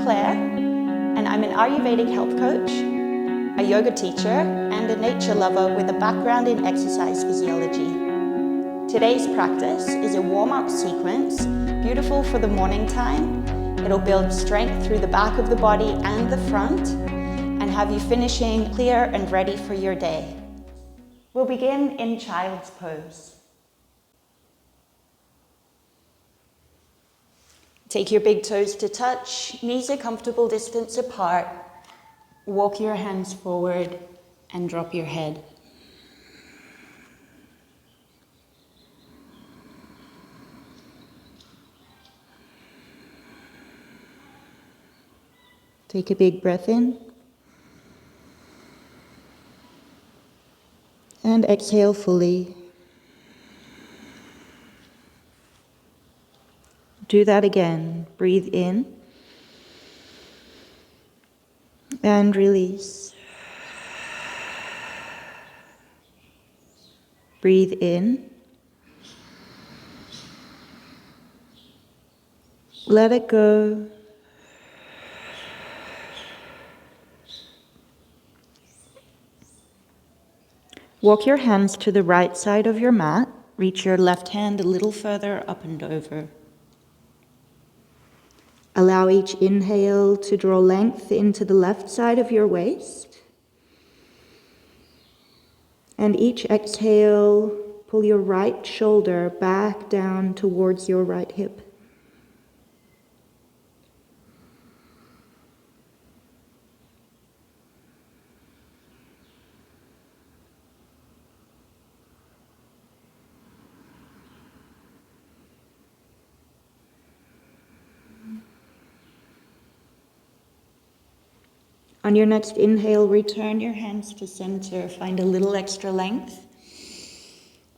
Claire, and I'm an Ayurvedic health coach, a yoga teacher, and a nature lover with a background in exercise physiology. Today's practice is a warm-up sequence, beautiful for the morning time. It'll build strength through the back of the body and the front, and have you finishing clear and ready for your day. We'll begin in child's pose. Take your big toes to touch, knees a comfortable distance apart. Walk your hands forward and drop your head. Take a big breath in. And exhale fully. Do that again. Breathe in. And release. Breathe in. Let it go. Walk your hands to the right side of your mat. Reach your left hand a little further up and over. Allow each inhale to draw length into the left side of your waist. And each exhale, pull your right shoulder back down towards your right hip. On your next inhale, return your hands to center. Find a little extra length.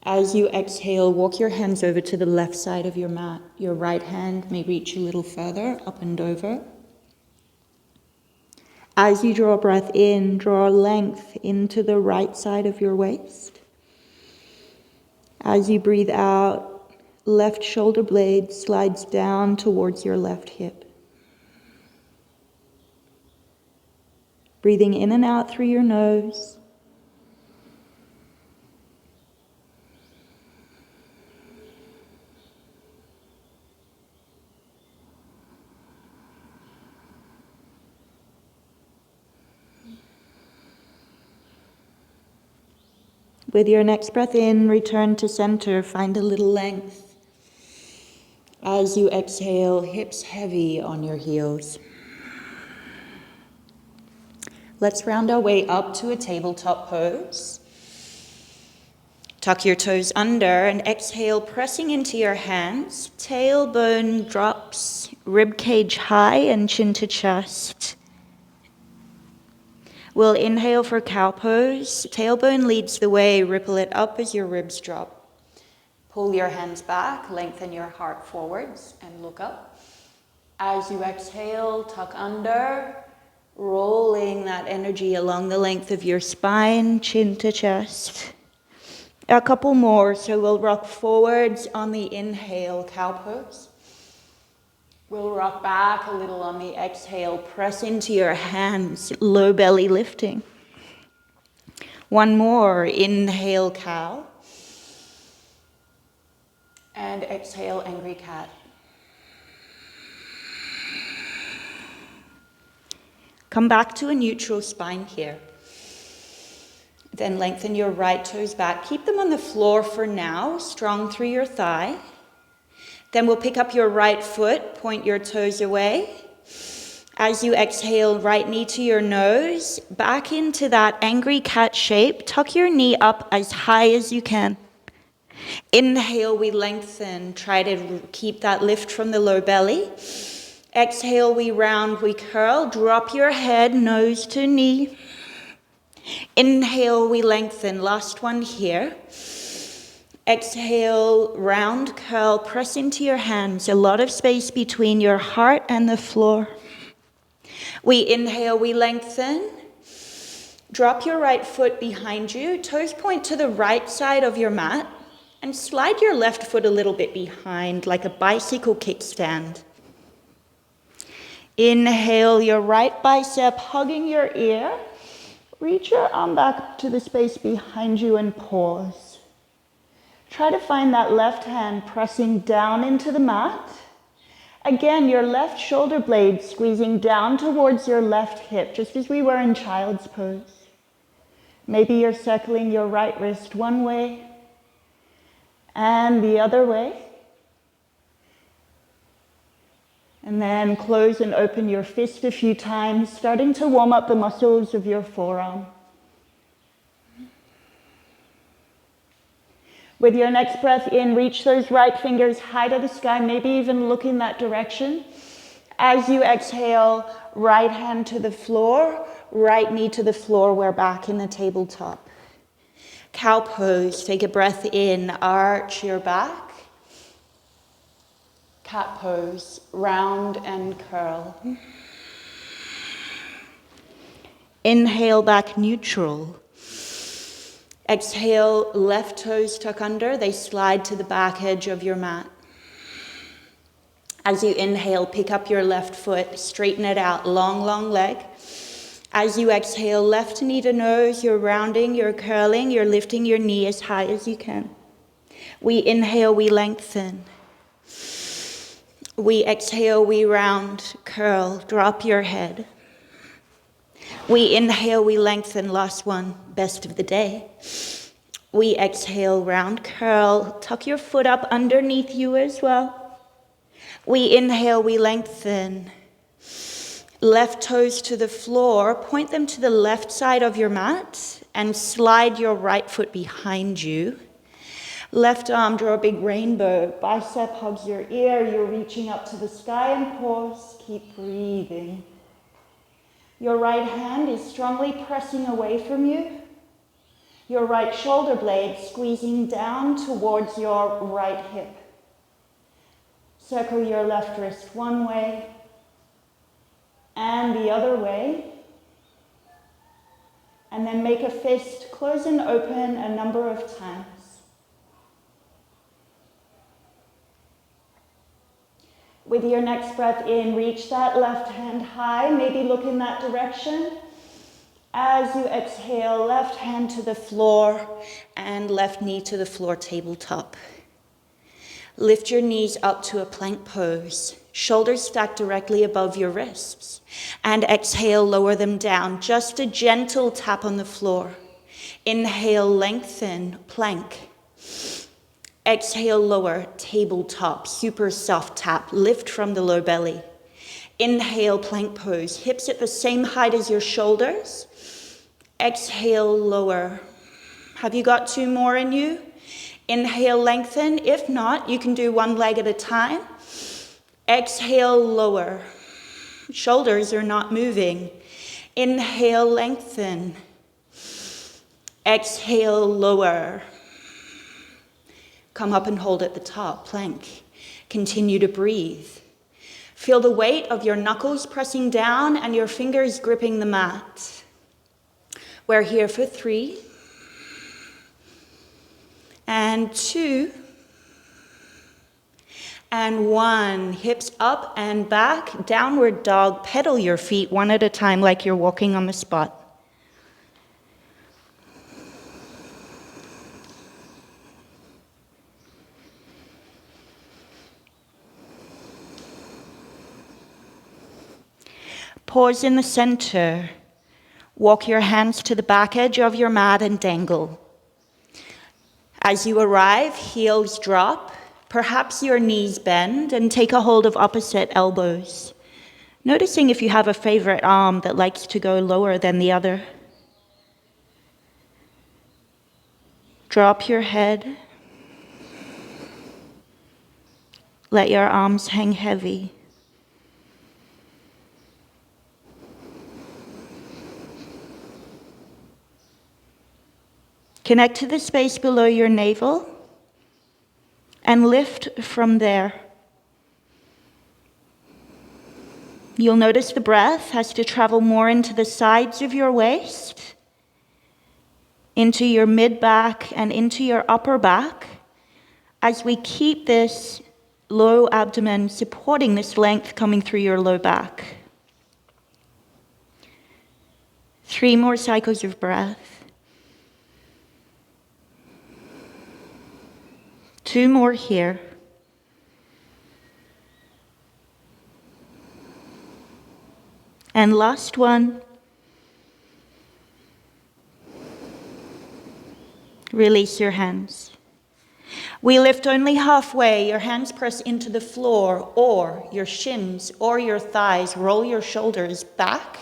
As you exhale, walk your hands over to the left side of your mat. Your right hand may reach a little further, up and over. As you draw breath in, draw length into the right side of your waist. As you breathe out, left shoulder blade slides down towards your left hip. Breathing in and out through your nose. With your next breath in, return to center, find a little length. As you exhale, hips heavy on your heels. Let's round our way up to a tabletop pose. Tuck your toes under and exhale, pressing into your hands. Tailbone drops, rib cage high and chin to chest. We'll inhale for cow pose. Tailbone leads the way, ripple it up as your ribs drop. Pull your hands back, lengthen your heart forwards and look up. As you exhale, tuck under. Rolling that energy along the length of your spine, chin to chest. A couple more, so we'll rock forwards on the inhale, cow pose. We'll rock back a little on the exhale, press into your hands, low belly lifting. One more, inhale, cow. And exhale, angry cat. Come back to a neutral spine here. Then lengthen your right toes back. Keep them on the floor for now, strong through your thigh. Then we'll pick up your right foot, point your toes away. As you exhale, right knee to your nose, back into that angry cat shape. Tuck your knee up as high as you can. Inhale, we lengthen. Try to keep that lift from the low belly. Exhale, we round, we curl. Drop your head, nose to knee. Inhale, we lengthen. Last one here. Exhale, round, curl. Press into your hands. A lot of space between your heart and the floor. We inhale, we lengthen. Drop your right foot behind you. Toes point to the right side of your mat. And slide your left foot a little bit behind, like a bicycle kickstand. Inhale your right bicep, hugging your ear. Reach your arm back to the space behind you and pause. Try to find that left hand pressing down into the mat. Again, your left shoulder blade squeezing down towards your left hip, just as we were in child's pose. Maybe you're circling your right wrist one way and the other way. And then close and open your fist a few times, starting to warm up the muscles of your forearm. With your next breath in, reach those right fingers high to the sky, maybe even look in that direction. As you exhale, right hand to the floor, right knee to the floor, we're back in the tabletop. Cow pose, take a breath in, arch your back. Cat pose, round and curl. Inhale back neutral. Exhale, left toes tuck under, they slide to the back edge of your mat. As you inhale, pick up your left foot, straighten it out, long, long leg. As you exhale, left knee to nose, you're rounding, you're curling, you're lifting your knee as high as you can. We inhale, we lengthen. We exhale, we round, curl, drop your head. We inhale, we lengthen, last one, best of the day. We exhale, round, curl, tuck your foot up underneath you as well. We inhale, we lengthen. Left toes to the floor, point them to the left side of your mat and slide your right foot behind you. Left arm, draw a big rainbow, bicep hugs your ear, you're reaching up to the sky and pause, keep breathing. Your right hand is strongly pressing away from you. Your right shoulder blade squeezing down towards your right hip. Circle your left wrist one way and the other way. And then make a fist, close and open a number of times. With your next breath in, reach that left hand high, maybe look in that direction. As you exhale, left hand to the floor and left knee to the floor, tabletop. Lift your knees up to a plank pose, shoulders stacked directly above your wrists. And exhale, lower them down, just a gentle tap on the floor. Inhale, lengthen, plank. Exhale, lower, tabletop, super soft tap, lift from the low belly. Inhale, plank pose, hips at the same height as your shoulders. Exhale, lower. Have you got two more in you? Inhale, lengthen. If not, you can do one leg at a time. Exhale, lower. Shoulders are not moving. Inhale, lengthen. Exhale, lower. Come up and hold at the top, plank. Continue to breathe. Feel the weight of your knuckles pressing down and your fingers gripping the mat. We're here for 3 and 2 and 1. Hips up and back, downward dog. Pedal your feet one at a time like you're walking on the spot. Pause in the center. Walk your hands to the back edge of your mat and dangle. As you arrive, heels drop. Perhaps your knees bend and take a hold of opposite elbows. Noticing if you have a favorite arm that likes to go lower than the other. Drop your head. Let your arms hang heavy. Connect to the space below your navel and lift from there. You'll notice the breath has to travel more into the sides of your waist, into your mid-back and into your upper back as we keep this low abdomen supporting this length coming through your low back. 3 more cycles of breath. 2 more here. And last one. Release your hands. We lift only halfway. Your hands press into the floor or your shins or your thighs. Roll your shoulders back.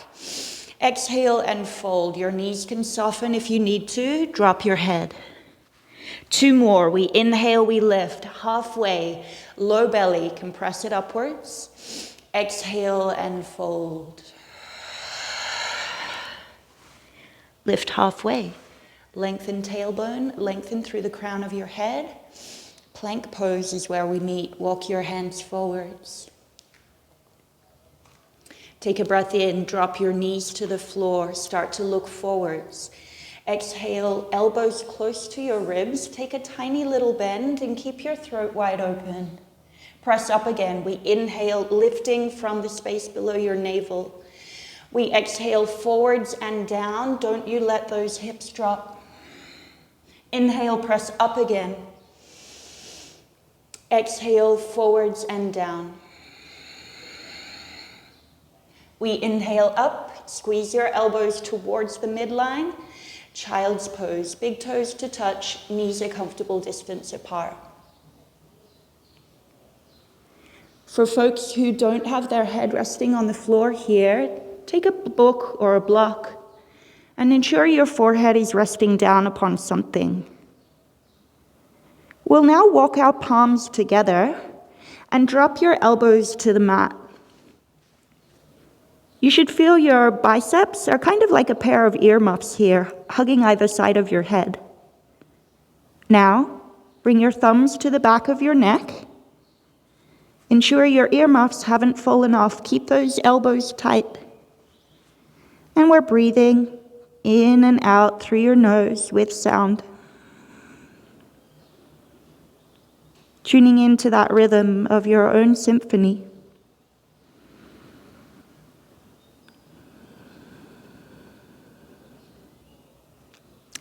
Exhale and fold. Your knees can soften if you need to. Drop your head. 2 more. We inhale, we lift halfway. Low belly, compress it upwards. Exhale and fold. Lift halfway. Lengthen tailbone, lengthen through the crown of your head. Plank pose is where we meet. Walk your hands forwards. Take a breath in, drop your knees to the floor, start to look forwards. Exhale, elbows close to your ribs. Take a tiny little bend and keep your throat wide open. Press up again. We inhale, lifting from the space below your navel. We exhale forwards and down. Don't you let those hips drop. Inhale, press up again. Exhale, forwards and down. We inhale up, squeeze your elbows towards the midline. Child's pose, big toes to touch, knees a comfortable distance apart. For folks who don't have their head resting on the floor here, take a book or a block and ensure your forehead is resting down upon something. We'll now walk our palms together and drop your elbows to the mat. You should feel your biceps are kind of like a pair of earmuffs here, hugging either side of your head. Now, bring your thumbs to the back of your neck. Ensure your earmuffs haven't fallen off. Keep those elbows tight. And we're breathing in and out through your nose with sound. Tuning into that rhythm of your own symphony.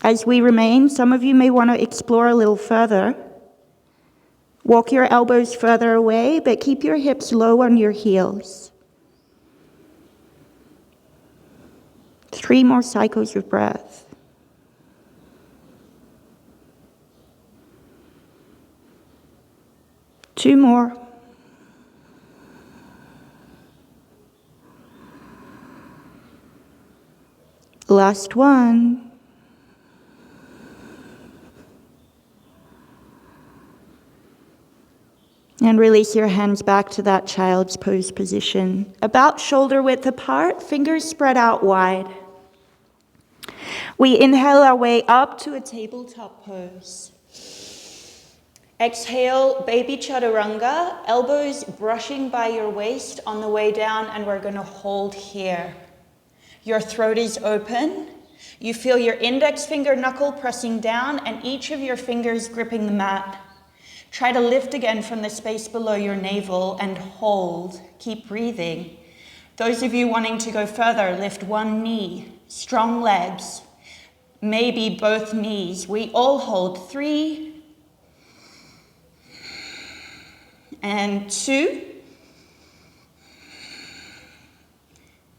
As we remain, some of you may want to explore a little further. Walk your elbows further away, but keep your hips low on your heels. 3 more cycles of breath. Two more. Last one. And release your hands back to that child's pose position. About shoulder width apart, fingers spread out wide. We inhale our way up to a tabletop pose. Exhale, baby chaturanga, elbows brushing by your waist on the way down, and we're going to hold here. Your throat is open. You feel your index finger knuckle pressing down and each of your fingers gripping the mat. Try to lift again from the space below your navel and hold. Keep breathing. Those of you wanting to go further, lift one knee, strong legs, maybe both knees. We all hold 3 and 2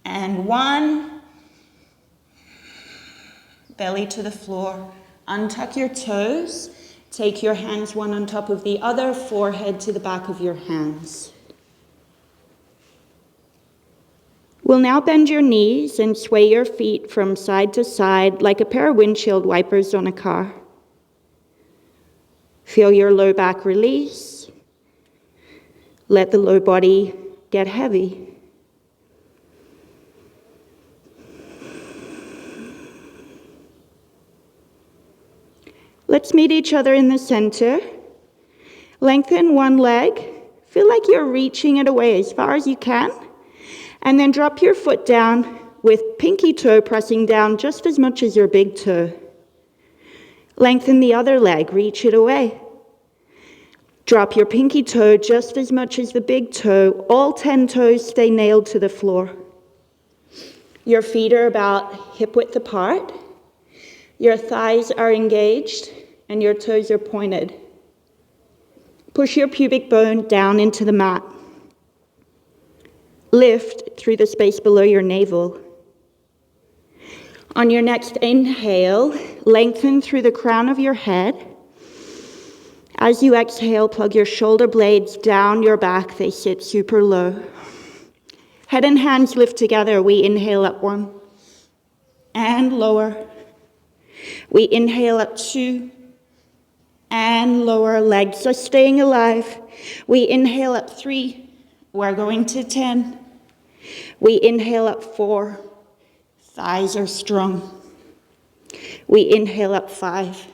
and 1. Belly to the floor. Untuck your toes. Take your hands one on top of the other, forehead to the back of your hands. We'll now bend your knees and sway your feet from side to side like a pair of windshield wipers on a car. Feel your low back release. Let the low body get heavy. Let's meet each other in the center. Lengthen one leg. Feel like you're reaching it away as far as you can. And then drop your foot down with pinky toe pressing down just as much as your big toe. Lengthen the other leg. Reach it away. Drop your pinky toe just as much as the big toe. All 10 toes stay nailed to the floor. Your feet are about hip width apart. Your thighs are engaged and your toes are pointed. Push your pubic bone down into the mat. Lift through the space below your navel. On your next inhale, lengthen through the crown of your head. As you exhale, plug your shoulder blades down your back. They sit super low. Head and hands lift together. We inhale up 1 and lower. We inhale up 2 and lower. Legs are staying alive. We inhale up 3. We're going to 10. We inhale up 4. Thighs are strong. We inhale up 5.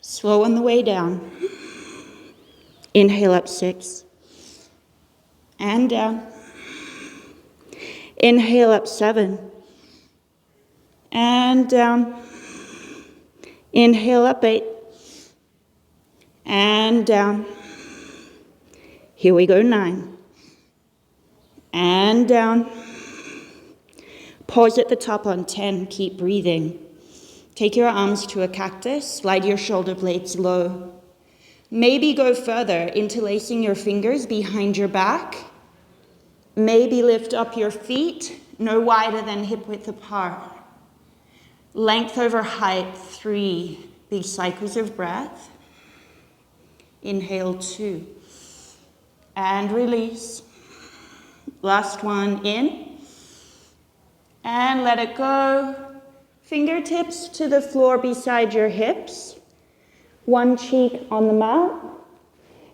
Slow on the way down. Inhale up 6. And down. Inhale up 7. And down. Inhale up 8. And down. Here we go, 9. And down. Pause at the top on 10. Keep breathing. Take your arms to a cactus. Slide your shoulder blades low. Maybe go further, interlacing your fingers behind your back. Maybe lift up your feet, no wider than hip width apart. Length over height, 3 big cycles of breath. Inhale 2. And release. Last one, in. And let it go. Fingertips to the floor beside your hips. One cheek on the mat.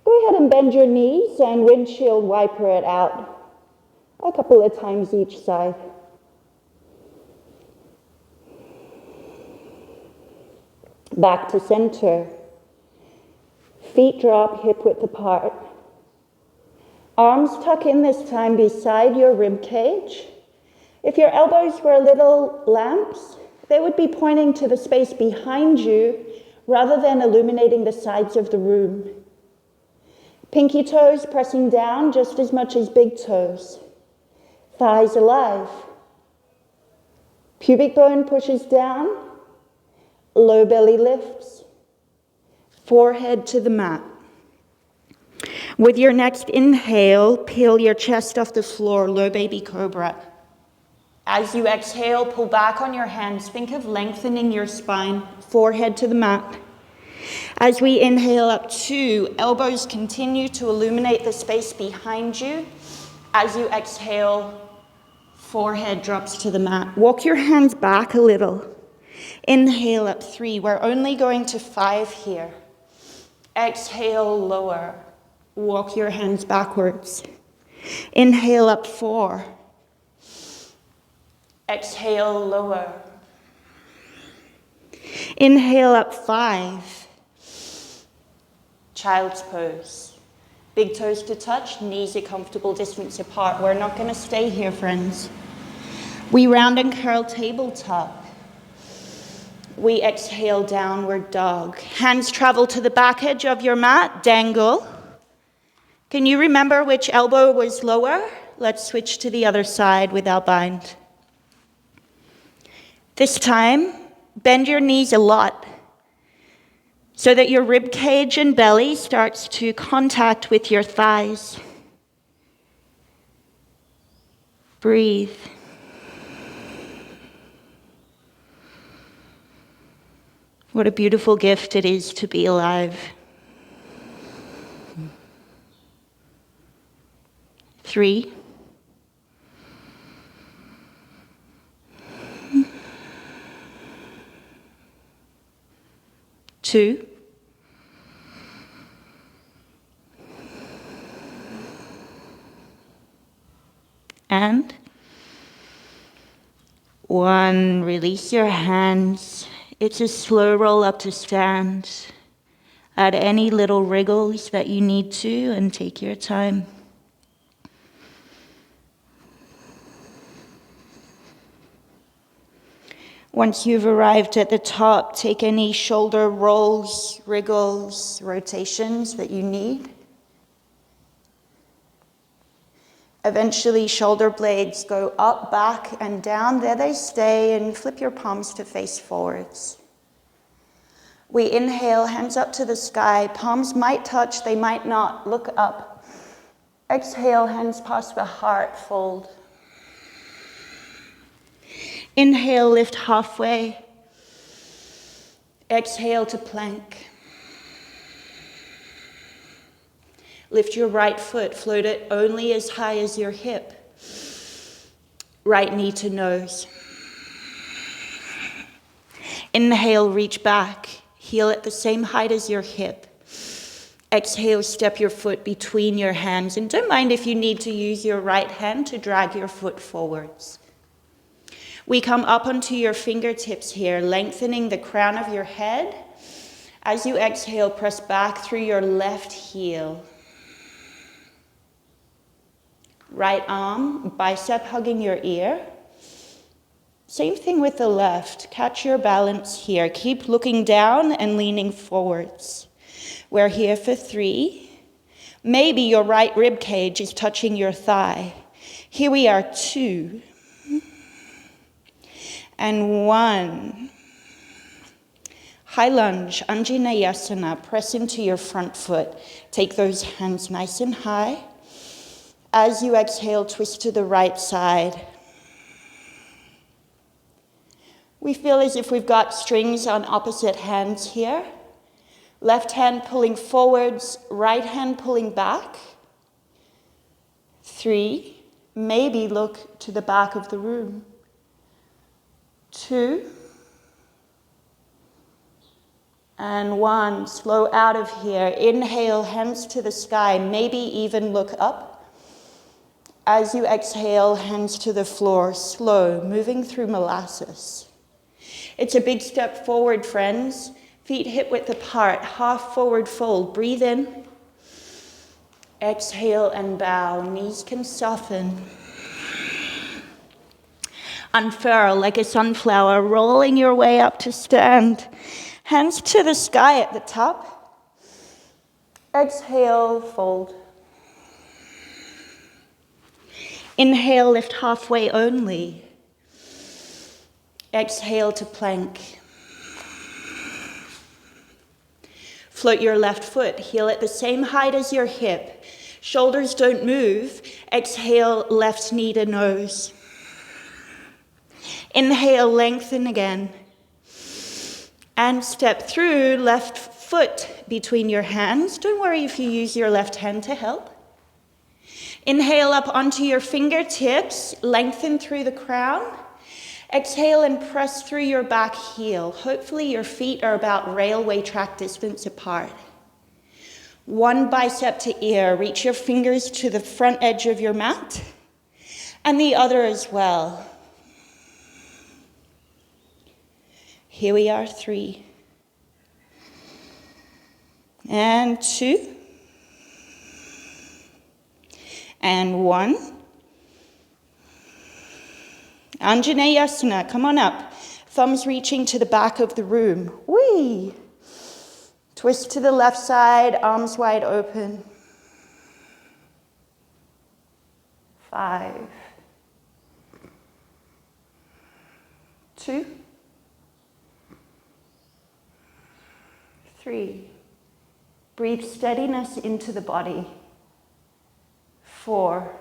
Go ahead and bend your knees and windshield wiper it out a couple of times each side. Back to center. Feet drop hip width apart. Arms tuck in this time beside your rib cage. If your elbows were little lamps, they would be pointing to the space behind you rather than illuminating the sides of the room. Pinky toes pressing down just as much as big toes. Thighs alive. Pubic bone pushes down. Low belly lifts. Forehead to the mat. With your next inhale, peel your chest off the floor, low baby cobra. As you exhale, pull back on your hands. Think of lengthening your spine, forehead to the mat. As we inhale up 2, elbows continue to illuminate the space behind you. As you exhale, forehead drops to the mat. Walk your hands back a little. Inhale up 3. We're only going to 5 here. Exhale, lower. Walk your hands backwards. Inhale up 4. Exhale, lower. Inhale up 5. Child's pose. Big toes to touch, knees a comfortable distance apart. We're not going to stay here, friends. We round and curl tabletop. We exhale, downward dog. Hands travel to the back edge of your mat, dangle. Can you remember which elbow was lower? Let's switch to the other side with our bind. This time, bend your knees a lot so that your rib cage and belly starts to contact with your thighs. Breathe. What a beautiful gift it is to be alive. 3. 2. 1. Release your hands. It's a slow roll up to stand. Add any little wriggles that you need to and take your time. Once you've arrived at the top, take any shoulder rolls, wriggles, rotations that you need. Eventually, shoulder blades go up, back, and down. There they stay, and flip your palms to face forwards. We inhale, hands up to the sky. Palms might touch, they might not. Look up. Exhale, hands past the heart, fold. Inhale, lift halfway. Exhale to plank. Lift your right foot, float it only as high as your hip. Right knee to nose. Inhale, reach back. Heel at the same height as your hip. Exhale, step your foot between your hands. And don't mind if you need to use your right hand to drag your foot forwards. We come up onto your fingertips here, lengthening the crown of your head. As you exhale, press back through your left heel. Right arm, bicep hugging your ear. Same thing with the left. Catch your balance here. Keep looking down and leaning forwards. We're here for 3. Maybe your right rib cage is touching your thigh. Here we are, 2. And 1. High lunge, Anjaneyasana. Press into your front foot. Take those hands nice and high. As you exhale, twist to the right side. We feel as if we've got strings on opposite hands here. Left hand pulling forwards, right hand pulling back. 3, maybe look to the back of the room. 2, and 1, slow out of here. Inhale, hands to the sky, maybe even look up. As you exhale, hands to the floor, slow, moving through molasses. It's a big step forward, friends. Feet hip width apart, half forward fold. Breathe in. Exhale and bow. Knees can soften. Unfurl like a sunflower, rolling your way up to stand. Hands to the sky at the top. Exhale, fold. Inhale, lift halfway only. Exhale to plank. Float your left foot, heel at the same height as your hip. Shoulders don't move. Exhale, left knee to nose. Inhale, lengthen again. And step through, left foot between your hands. Don't worry if you use your left hand to help. Inhale up onto your fingertips, lengthen through the crown. Exhale and press through your back heel. Hopefully your feet are about railway track distance apart. 1 bicep to ear. Reach your fingers to the front edge of your mat. And the other as well. Here we are, 3. And 2. And 1. Anjaneyasana, come on up. Thumbs reaching to the back of the room. Whee! Twist to the left side, arms wide open. 5. 2. 3. Breathe steadiness into the body. 4.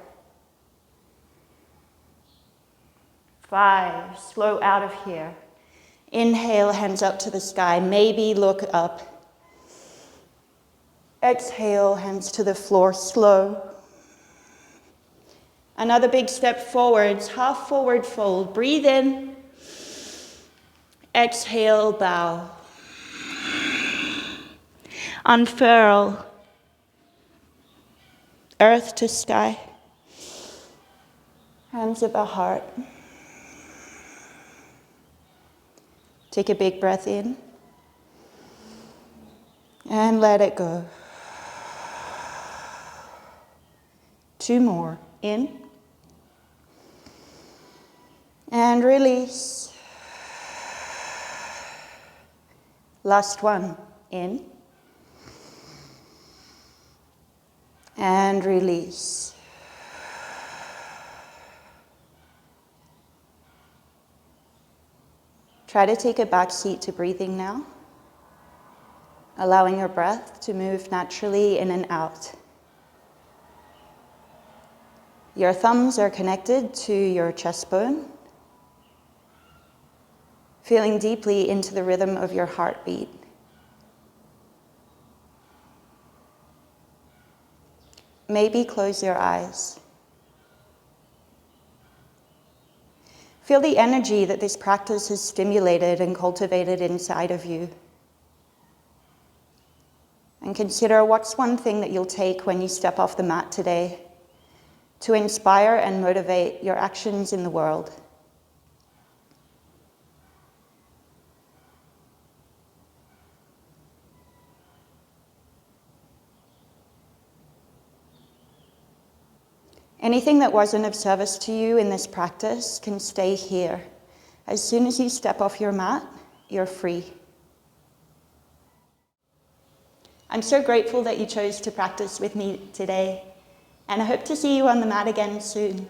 5. Slow out of here. Inhale, hands up to the sky. Maybe look up. Exhale, hands to the floor, slow. Another big step forwards, half forward fold. Breathe in. Exhale, bow. Unfurl. Earth to sky. Hands at the heart. Take a big breath in. And let it go. 2 more. In. And release. Last one. In. And release. Try to take a back seat to breathing now, allowing your breath to move naturally in and out. Your thumbs are connected to your chest bone, feeling deeply into the rhythm of your heartbeat. Maybe close your eyes. Feel the energy that this practice has stimulated and cultivated inside of you. And consider what's one thing that you'll take when you step off the mat today to inspire and motivate your actions in the world. Anything that wasn't of service to you in this practice can stay here. As soon as you step off your mat, you're free. I'm so grateful that you chose to practice with me today, and I hope to see you on the mat again soon.